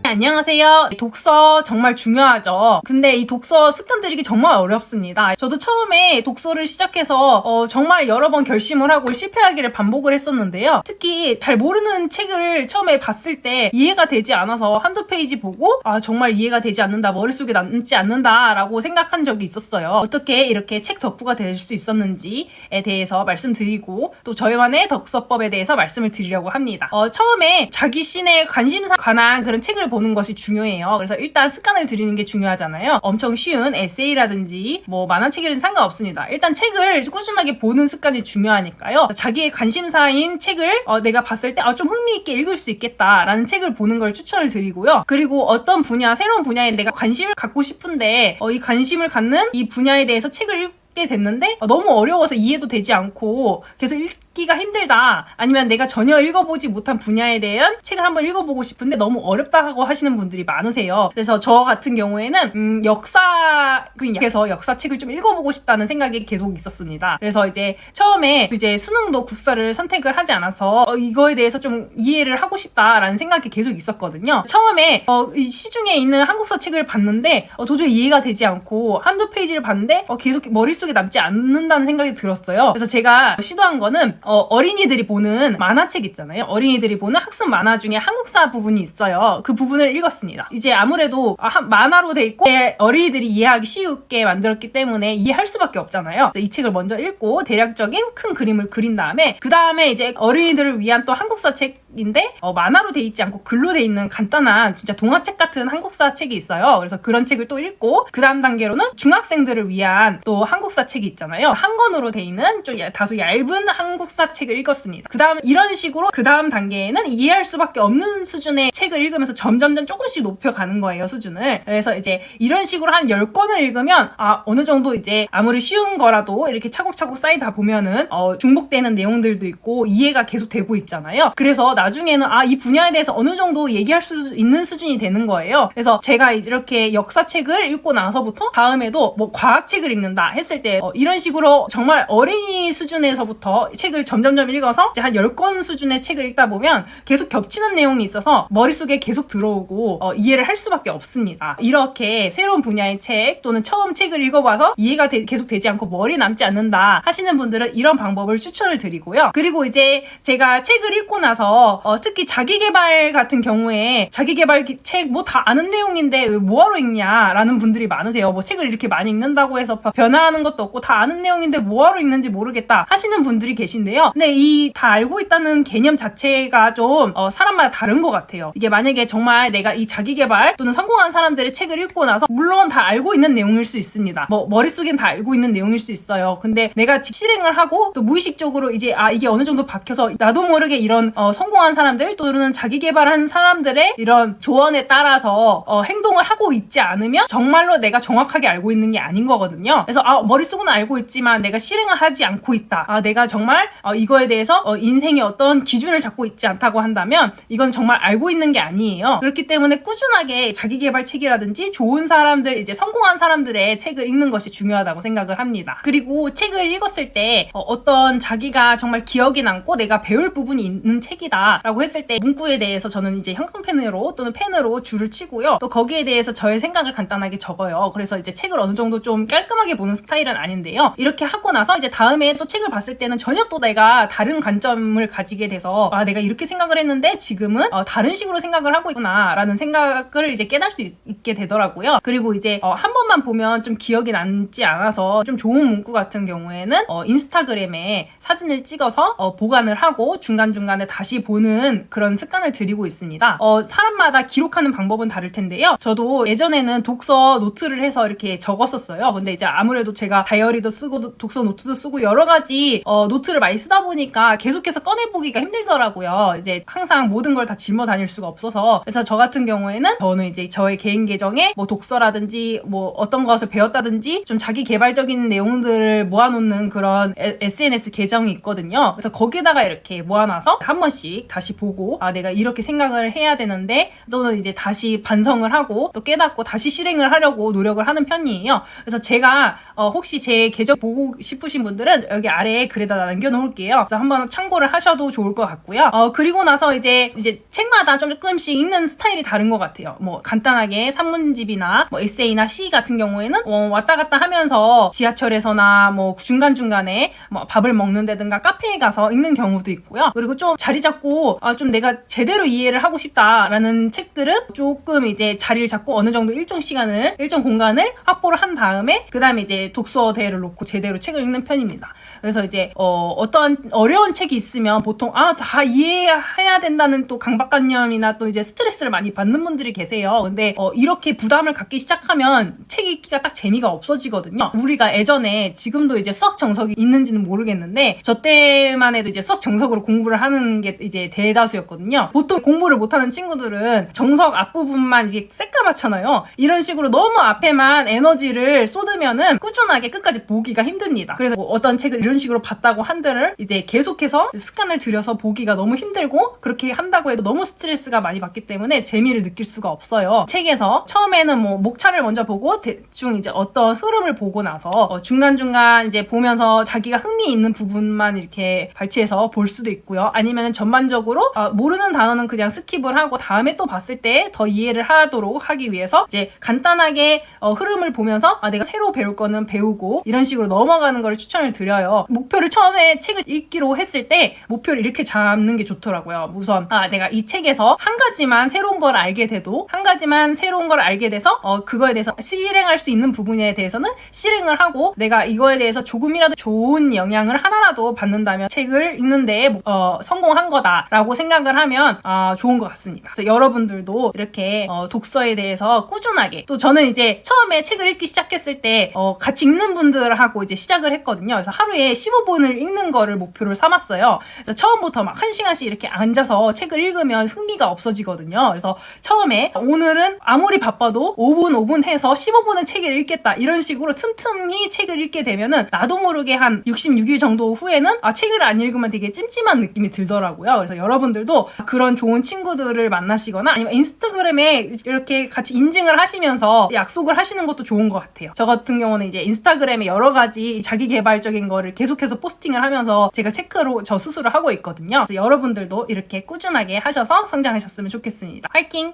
안녕하세요. 독서 정말 중요하죠. 근데 이 독서 습관 들이기 정말 어렵습니다. 저도 처음에 독서를 시작해서 정말 여러 번 결심을 하고 실패하기를 반복을 했었는데요. 특히 잘 모르는 책을 처음에 봤을 때 이해가 되지 않아서 한두 페이지 보고 정말 이해가 되지 않는다, 머릿속에 남지 않는다 라고 생각한 적이 있었어요. 어떻게 이렇게 책 덕후가 될 수 있었는지에 대해서 말씀드리고 또 저희만의 독서법에 대해서 말씀을 드리려고 합니다. 처음에 자기 신의 관심사 관한 그런 책을 보는 것이 중요해요. 그래서 일단 습관을 들이는 게 중요하잖아요. 엄청 쉬운 에세이라든지 뭐 만화책이라든지 상관없습니다. 일단 책을 꾸준하게 보는 습관이 중요하니까요. 자기의 관심사인 책을 내가 봤을 때 좀 흥미있게 읽을 수 있겠다라는 책을 보는 걸 추천을 드리고요. 그리고 어떤 분야, 새로운 분야에 내가 관심을 갖고 싶은데 이 관심을 갖는 이 분야에 대해서 책을 읽게 됐는데 너무 어려워서 이해도 되지 않고 계속 읽기가 힘들다, 아니면 내가 전혀 읽어보지 못한 분야에 대한 책을 한번 읽어보고 싶은데 너무 어렵다 하고 하시는 분들이 많으세요. 그래서 저 같은 경우에는 역사에서 역사책을 좀 읽어보고 싶다는 생각이 계속 있었습니다. 그래서 이제 처음에 수능도 국사를 선택을 하지 않아서 이거에 대해서 좀 이해를 하고 싶다라는 생각이 계속 있었거든요. 처음에 이 시중에 있는 한국사 책을 봤는데 도저히 이해가 되지 않고 한두 페이지를 봤는데 계속 머릿속에 남지 않는다는 생각이 들었어요. 그래서 제가 시도한 거는 어린이들이 보는 만화책 있잖아요. 어린이들이 보는 학습 만화 중에 한국사 부분이 있어요. 그 부분을 읽었습니다. 이제 아무래도 만화로 돼 있고 어린이들이 이해하기 쉽게 만들었기 때문에 이해할 수밖에 없잖아요. 이 책을 먼저 읽고 대략적인 큰 그림을 그린 다음에 그 다음에 이제 어린이들을 위한 또 한국사 책인데 만화로 돼 있지 않고 글로 돼 있는 간단한 진짜 동화책 같은 한국사 책이 있어요. 그래서 그런 책을 또 읽고 그 다음 단계로는 중학생들을 위한 또 한국사 책이 있잖아요. 한 권으로 돼 있는 좀 다소 얇은 한국사 책을 읽었습니다. 그 다음 이런 식으로 그 다음 단계에는 이해할 수밖에 없는 수준의 책을 읽으면서 점점점 조금씩 높여가는 거예요, 수준을. 그래서 이제 이런 식으로 한 10권을 읽으면 어느 정도 이제 아무리 쉬운 거라도 이렇게 차곡차곡 쌓이다 보면은 중복되는 내용들도 있고 이해가 계속 되고 있잖아요. 그래서 나중에는 이 분야에 대해서 어느 정도 얘기할 수 있는 수준이 되는 거예요. 그래서 제가 이렇게 역사책을 읽고 나서부터 다음에도 뭐 과학책을 읽는다 했을 때 이런 식으로 정말 어린이 수준에서부터 책을 점점점 읽어서 이제 한 10권 수준의 책을 읽다 보면 계속 겹치는 내용이 있어서 머릿속에 계속 들어오고 이해를 할 수밖에 없습니다. 이렇게 새로운 분야의 책 또는 처음 책을 읽어봐서 이해가 계속 되지 않고 머리에 남지 않는다 하시는 분들은 이런 방법을 추천을 드리고요. 그리고 이제 제가 책을 읽고 나서 특히 자기계발 같은 경우에 자기계발 책 뭐 다 아는 내용인데 왜 뭐하러 읽냐 라는 분들이 많으세요. 뭐 책을 이렇게 많이 읽는다고 해서 변화하는 것도 없고 다 아는 내용인데 뭐하러 읽는지 모르겠다 하시는 분들이 계신데요. 근데 이 다 알고 있다는 개념 자체가 좀 사람마다 다른 것 같아요. 이게 만약에 정말 내가 이 자기계발 또는 성공한 사람들의 책을 읽고 나서 물론 다 알고 있는 내용일 수 있습니다. 뭐 머릿속엔 다 알고 있는 내용일 수 있어요. 근데 내가 실행을 하고 또 무의식적으로 이제 이게 어느 정도 박혀서 나도 모르게 이런 성공한 사람들 또는 자기계발한 사람들의 이런 조언에 따라서 행동을 하고 있지 않으면 정말로 내가 정확하게 알고 있는 게 아닌 거거든요. 그래서 머릿속은 알고 있지만 내가 실행을 하지 않고 있다. 내가 정말 이거에 대해서 인생의 어떤 기준을 잡고 있지 않다고 한다면 이건 정말 알고 있는 게 아니에요. 그렇기 때문에 꾸준하게 자기계발 책이라든지 좋은 사람들, 이제 성공한 사람들의 책을 읽는 것이 중요하다고 생각을 합니다. 그리고 책을 읽었을 때 어떤 자기가 정말 기억에 남고 내가 배울 부분이 있는 책이다 라고 했을 때 문구에 대해서 저는 이제 형광펜으로 또는 펜으로 줄을 치고요. 또 거기에 대해서 저의 생각을 간단하게 적어요. 그래서 이제 책을 어느 정도 좀 깔끔하게 보는 스타일은 아닌데요. 이렇게 하고 나서 이제 다음에 또 책을 봤을 때는 전혀 또 내가 다른 관점을 가지게 돼서 내가 이렇게 생각을 했는데 지금은 다른 식으로 생각을 하고 있구나 라는 생각을 이제 깨달을 수 있게 되더라고요. 그리고 이제 한 번만 보면 좀 기억이 남지 않아서 좀 좋은 문구 같은 경우에는 인스타그램에 사진을 찍어서 보관을 하고 중간중간에 다시 보는 그런 습관을 들이고 있습니다. 사람마다 기록하는 방법은 다를 텐데요. 저도 예전에는 독서 노트를 해서 이렇게 적었었어요. 근데 이제 아무래도 제가 다이어리도 쓰고 독서 노트도 쓰고 여러 가지 노트를 많이 쓰다 보니까 계속해서 꺼내보기가 힘들더라고요. 이제 항상 모든 걸 다 짊어 다닐 수가 없어서. 그래서 저 같은 경우에는 저는 이제 저의 개인 계정에 뭐 독서라든지 뭐 어떤 것을 배웠다든지 좀 자기 개발적인 내용들을 모아놓는 그런 SNS 계정이 있거든요. 그래서 거기에다가 이렇게 모아놔서 한 번씩 다시 보고 내가 이렇게 생각을 해야 되는데 또는 이제 다시 반성을 하고 또 깨닫고 다시 실행을 하려고 노력을 하는 편이에요. 그래서 제가 혹시 제 계정 보고 싶으신 분들은 여기 아래에 글에다 남겨놓을게요. 그래서 한번 참고를 하셔도 좋을 것 같고요. 그리고 나서 이제 책마다 좀 조금씩 읽는 스타일이 다른 것 같아요. 뭐 간단하게 산문집이나 뭐 에세이나 시 같은 경우에는 왔다 갔다 하면서 지하철에서나 뭐 중간중간에 뭐 밥을 먹는다든가 카페에 가서 읽는 경우도 있고요. 그리고 좀 자리 잡고 좀 내가 제대로 이해를 하고 싶다라는 책들은 조금 이제 자리를 잡고 어느 정도 일정 공간을 확보를 한 다음에 그 다음에 이제 독서 대회를 놓고 제대로 책을 읽는 편입니다. 그래서 이제 어떤 어려운 책이 있으면 보통 다 이해해야 된다는 또 강박관념이나 또 이제 스트레스를 많이 받는 분들이 계세요. 근데 이렇게 부담을 갖기 시작하면 책 읽기가 딱 재미가 없어지거든요. 우리가 예전에 지금도 이제 수학 정석이 있는지는 모르겠는데 저 때만 해도 이제 수학 정석으로 공부를 하는 게 이제 대다수였거든요. 보통 공부를 못하는 친구들은 정석 앞부분만 이제 새까맣잖아요. 이런 식으로 너무 앞에만 에너지를 쏟으면은 꾸준하게 끝까지 보기가 힘듭니다. 그래서 어떤 책을 이런 식으로 봤다고 한들을 이제 계속해서 습관을 들여서 보기가 너무 힘들고 그렇게 한다고 해도 너무 스트레스가 많이 받기 때문에 재미를 느낄 수가 없어요. 책에서 처음에는 뭐 목차를 먼저 보고 대충 이제 어떤 흐름을 보고 나서 중간중간 이제 보면서 자기가 흥미있는 부분만 이렇게 발췌해서 볼 수도 있고요. 아니면 전반적으로 모르는 단어는 그냥 스킵을 하고 다음에 또 봤을 때 더 이해를 하도록 하기 위해서 이제 간단하게 흐름을 보면서 내가 새로 배울 거는 배우고 이런 식으로 넘어가는 걸 추천을 드려요. 목표를 처음에 책을 읽기로 했을 때 목표를 이렇게 잡는 게 좋더라고요. 우선 내가 이 책에서 한 가지만 새로운 걸 알게 돼도 한 가지만 새로운 걸 알게 돼서 그거에 대해서 실행할 수 있는 부분에 대해서는 실행을 하고 내가 이거에 대해서 조금이라도 좋은 영향을 하나라도 받는다면 책을 읽는데 성공한 거다라고 생각을 하면 좋은 것 같습니다. 그래서 여러분들도 이렇게 독서에 대해서 꾸준하게 또 저는 이제 처음에 책을 읽기 시작했을 때 같이 읽는 분들하고 이제 시작을 했거든요. 그래서 하루에 15분을 읽는 거를 목표를 삼았어요. 그래서 처음부터 막 1시간씩 이렇게 앉아서 책을 읽으면 흥미가 없어지거든요. 그래서 처음에 오늘은 아무리 바빠도 5분 해서 15분은 책을 읽겠다 이런 식으로 틈틈이 책을 읽게 되면은 나도 모르게 한 66일 정도 후에는 책을 안 읽으면 되게 찜찜한 느낌이 들더라고요. 그래서 여러분들도 그런 좋은 친구들을 만나시거나 아니면 인스타그램에 이렇게 같이 인증을 하시면서 약속을 하시는 것도 좋은 것 같아요. 저 같은 경우는 이제 인스타그램에 여러 가지 자기 개발적인 거를 계속해서 포스팅을 하면서 제가 체크로 저 스스로 하고 있거든요. 그래서 여러분들도 이렇게 꾸준하게 하셔서 성장하셨으면 좋겠습니다. 화이팅!